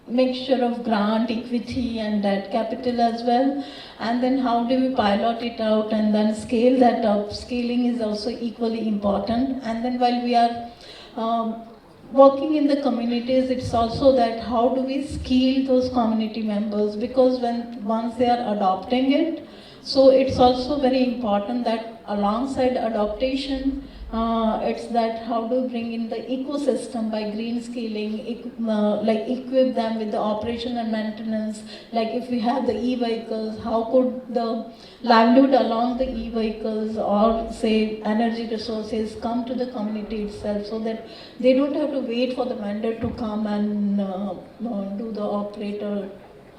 mixture of grant, equity and debt capital as well. And then how do we pilot it out and then scale that up? Scaling is also equally important. And then while we are working in the communities, it's also that how do we skill those community members, because once they are adopting it, so it's also very important that alongside adaptation, it's that how to bring in the ecosystem by green scaling, like equip them with the operation and maintenance. Like if we have the e-vehicles, how could the livelihood along the e-vehicles or say energy resources come to the community itself, so that they don't have to wait for the vendor to come and do the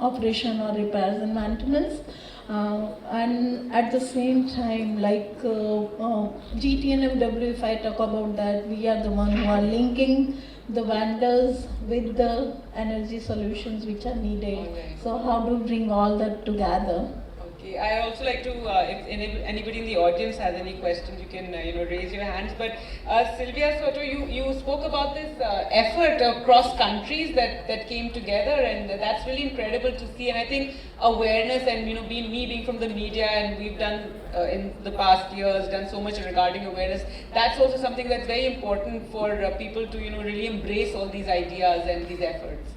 operation or repairs and maintenance. And at the same time, like GTNFW, if I talk about that, we are the one who are linking the vendors with the energy solutions which are needed. Okay. So how to bring all that together? Okay, I also like to, if anybody in the audience has any questions, you can raise your hands. But Sylvia Soto, you spoke about this effort across countries that came together, and that's really incredible to see. And I think awareness and being from the media, and we've done in the past years done so much regarding awareness. That's also something that's very important for people to really embrace all these ideas and these efforts.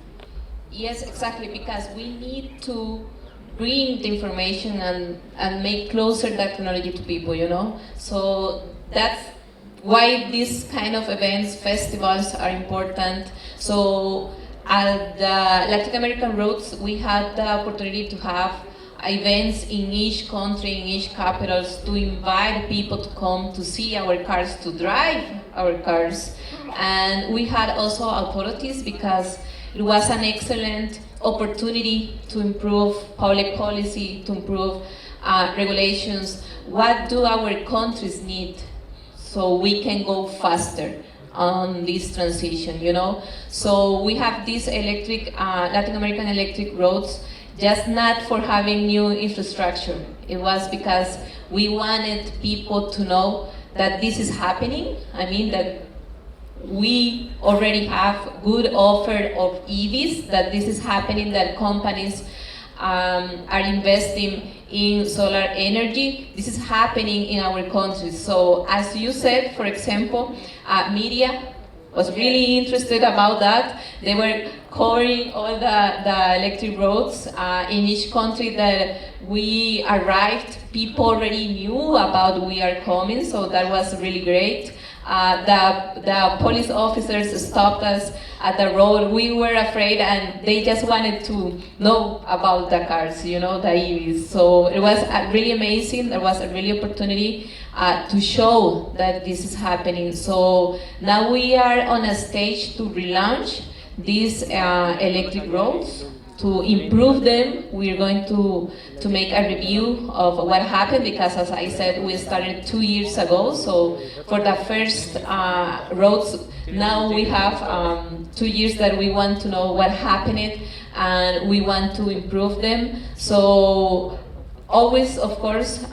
Yes, exactly, because we need to bring the information and make closer that technology to people, So that's why these kind of events, festivals are important. So at the Latin American Roads, we had the opportunity to have events in each country, in each capitals, to invite people to come to see our cars, to drive our cars. And we had also authorities, because it was an excellent opportunity to improve public policy, to improve regulations. What do our countries need so we can go faster on this transition, So we have these Latin American electric roads, just not for having new infrastructure. It was because we wanted people to know that this is happening. I mean, that we already have good offer of EVs, that this is happening, that companies are investing in solar energy. This is happening in our countries. So as you said, for example, media was really interested about that. They were covering all the electric roads in each country that we arrived. People already knew about we are coming, so that was really great. The police officers stopped us at the road. We were afraid, and they just wanted to know about the cars, the EVs. So it was really amazing. There was a really opportunity to show that this is happening. So now we are on a stage to relaunch these electric roads, to improve them. We're going to make a review of what happened, because as I said, we started 2 years ago. So for the first roads, now we have 2 years that we want to know what happened, and we want to improve them. So always, of course,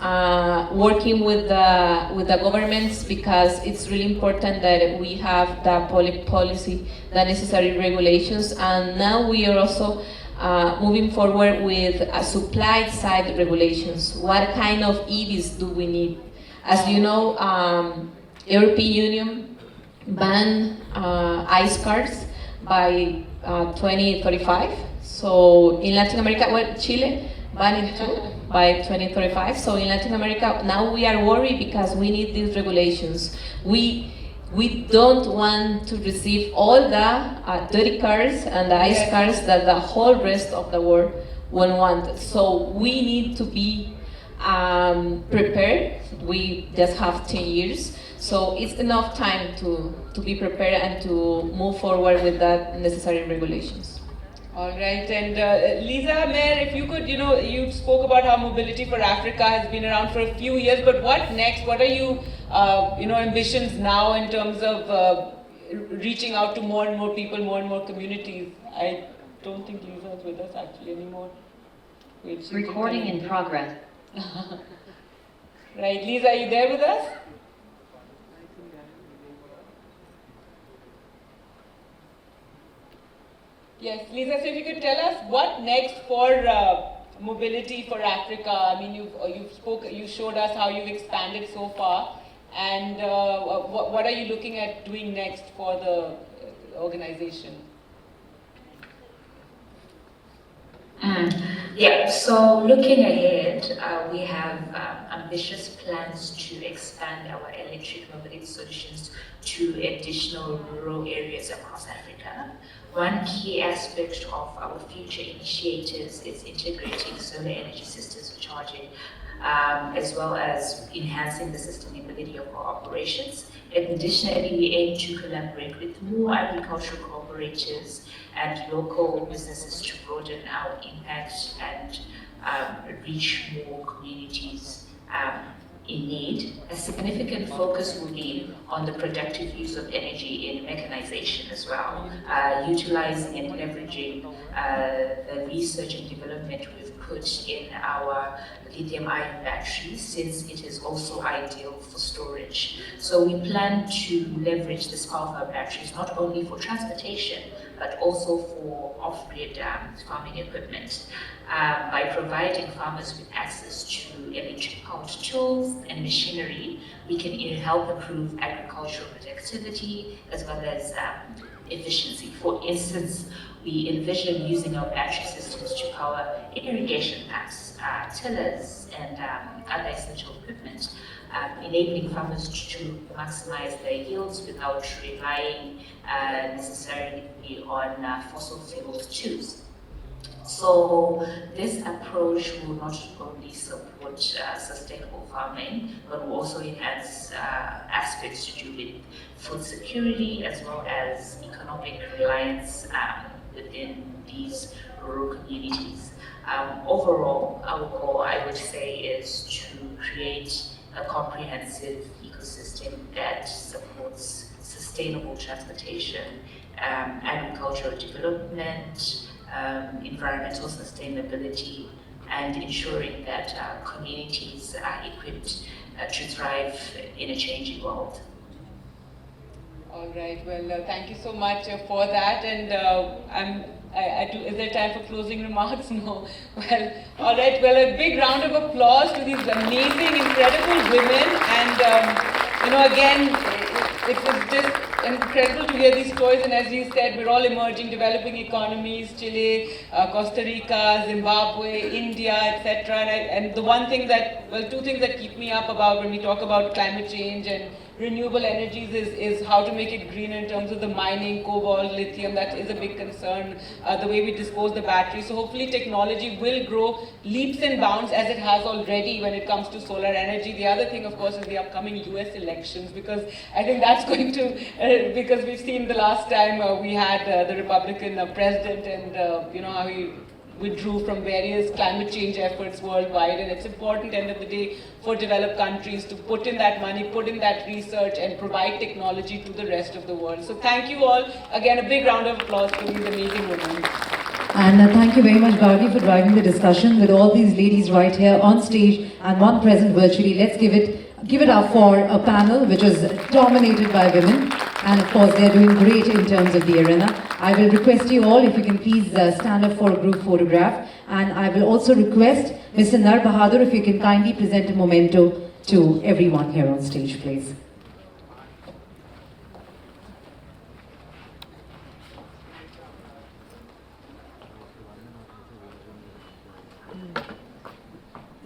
working with the governments, because it's really important that we have the policy, the necessary regulations, and now we are also moving forward with supply side regulations. What kind of EVs do we need? As you know, European Union banned ICE cars by 2035. So in Latin America, well, Chile banned it too by 2035. So in Latin America, now we are worried because we need these regulations. We don't want to receive all the dirty cars and the ICE cars that the whole rest of the world will want. So we need to be prepared. We just have 10 years. So it's enough time to be prepared and to move forward with that necessary regulations. All right, and Lisa, Mayor, if you could, you spoke about how Mobility for Africa has been around for a few years, but what next? What are you, ambitions now in terms of reaching out to more and more people, more and more communities? I don't think Lisa is with us actually anymore. Wait, recording in progress. Right, Lisa, are you there with us? Yes, Lisa, so if you could tell us what next for Mobility for Africa. I mean, you showed us how you've expanded so far, and what are you looking at doing next for the organization? Yeah, so looking ahead, we have ambitious plans to expand our electric mobility solutions to additional rural areas across Africa. One key aspect of our future initiatives is integrating solar energy systems for charging, as well as enhancing the sustainability of our operations. Additionally, we aim to collaborate with more agricultural cooperatives and local businesses to broaden our impact and reach more communities in need. A significant focus will be on the productive use of energy in mechanization as well, utilizing and leveraging the research and development we've put in our lithium-ion batteries, since it is also ideal for storage. So we plan to leverage this power of our batteries not only for transportation, but also for off-grid farming equipment. By providing farmers with access to electric-powered tools and machinery, we can help improve agricultural productivity as well as efficiency. For instance, we envision using our battery systems to power irrigation pumps, tillers, and other essential equipment, enabling farmers to maximize their yields without relying necessarily on fossil fuels tools. So this approach will not only support sustainable farming, but will also enhance aspects to do with food security as well as economic reliance within these rural communities. Overall, our goal, I would say, is to create a comprehensive ecosystem that supports sustainable transportation, agricultural development, environmental sustainability, and ensuring that communities are equipped to thrive in a changing world. All right, well, thank you so much for that, and is there time for closing remarks? No. Well, all right, well, a big round of applause to these amazing, incredible women, and again, it was just incredible to hear these stories, and as you said, we're all emerging developing economies, Chile, Costa Rica, Zimbabwe, India, etc. And the one thing that, well, two things that keep me up about when we talk about climate change and renewable energies is how to make it greener in terms of the mining, cobalt, lithium. That is a big concern, the way we dispose the batteries. So hopefully technology will grow leaps and bounds as it has already when it comes to solar energy. The other thing, of course, is the upcoming US elections, because I think that's going to, because we've seen the last time we had the Republican president, and how he withdrew from various climate change efforts worldwide, and it's important, end of the day, for developed countries to put in that money, put in that research, and provide technology to the rest of the world. So thank you all. Again, a big round of applause for these amazing women. And thank you very much, Gargi, for driving the discussion with all these ladies right here on stage and one present virtually. Let's give it up for a panel which is dominated by women. And of course, they're doing great in terms of the arena. I will request you all, if you can please stand up for a group photograph. And I will also request Mr. Nar Bahadur, if you can kindly present a memento to everyone here on stage, please.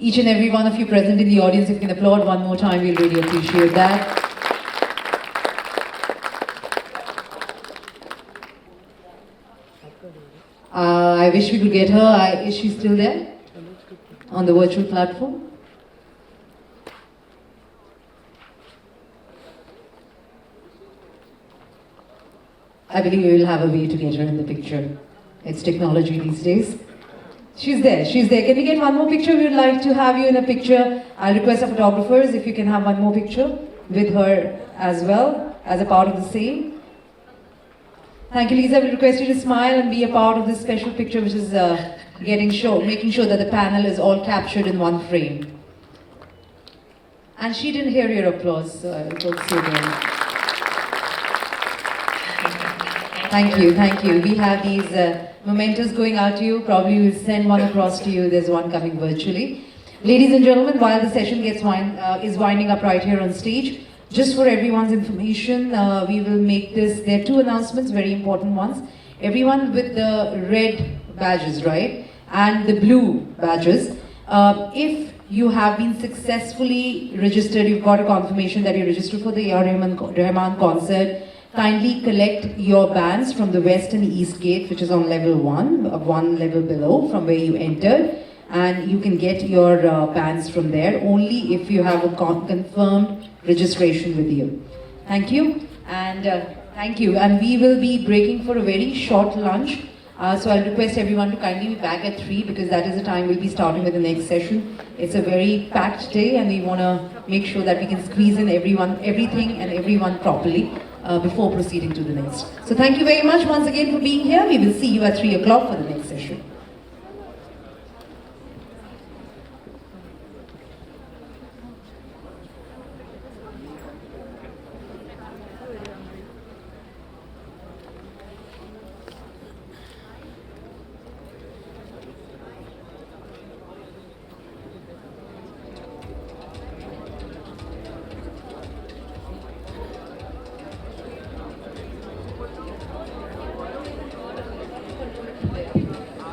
Each and every one of you present in the audience, if you can applaud one more time, we'll really appreciate that. I wish we could get her. Is she still there? On the virtual platform? I believe we will have a way to get her in the picture. It's technology these days. She's there, she's there. Can we get one more picture? We would like to have you in a picture. I'll request our photographers if you can have one more picture with her as well, as a part of the same. Thank you, Lisa. I will request you to smile and be a part of this special picture, which is making sure that the panel is all captured in one frame. And she didn't hear your applause, so I will go to you again. Thank you. We have these mementos going out to you. Probably we'll send one across to you. There's one coming virtually. Ladies and gentlemen, while the session is winding up right here on stage, just for everyone's information, we will make this. There are two announcements, very important ones. Everyone with the red badges, right, and the blue badges, if you have been successfully registered, you've got a confirmation that you're registered for the Rahman concert, kindly collect your bands from the west and east gate, which is on level 1, one level below from where you entered, and you can get your bands from there only if you have a confirmed registration with you. Thank you, and thank you. And we will be breaking for a very short lunch, so I'll request everyone to kindly be back at 3, because that is the time we'll be starting with the next session. It's a very packed day, and we want to make sure that we can squeeze in everything and everyone properly before proceeding to the next. So thank you very much once again for being here. We will see you at 3 o'clock for the next session.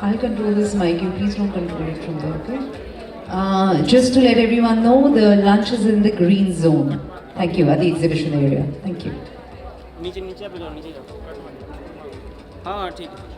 I'll control this mic, you please don't control it from there, okay? Just to let everyone know, the lunch is in the green zone. Thank you, at the exhibition area. Thank you. नीचे नीचे पे जाओ नीचे जाओ हाँ ठीक है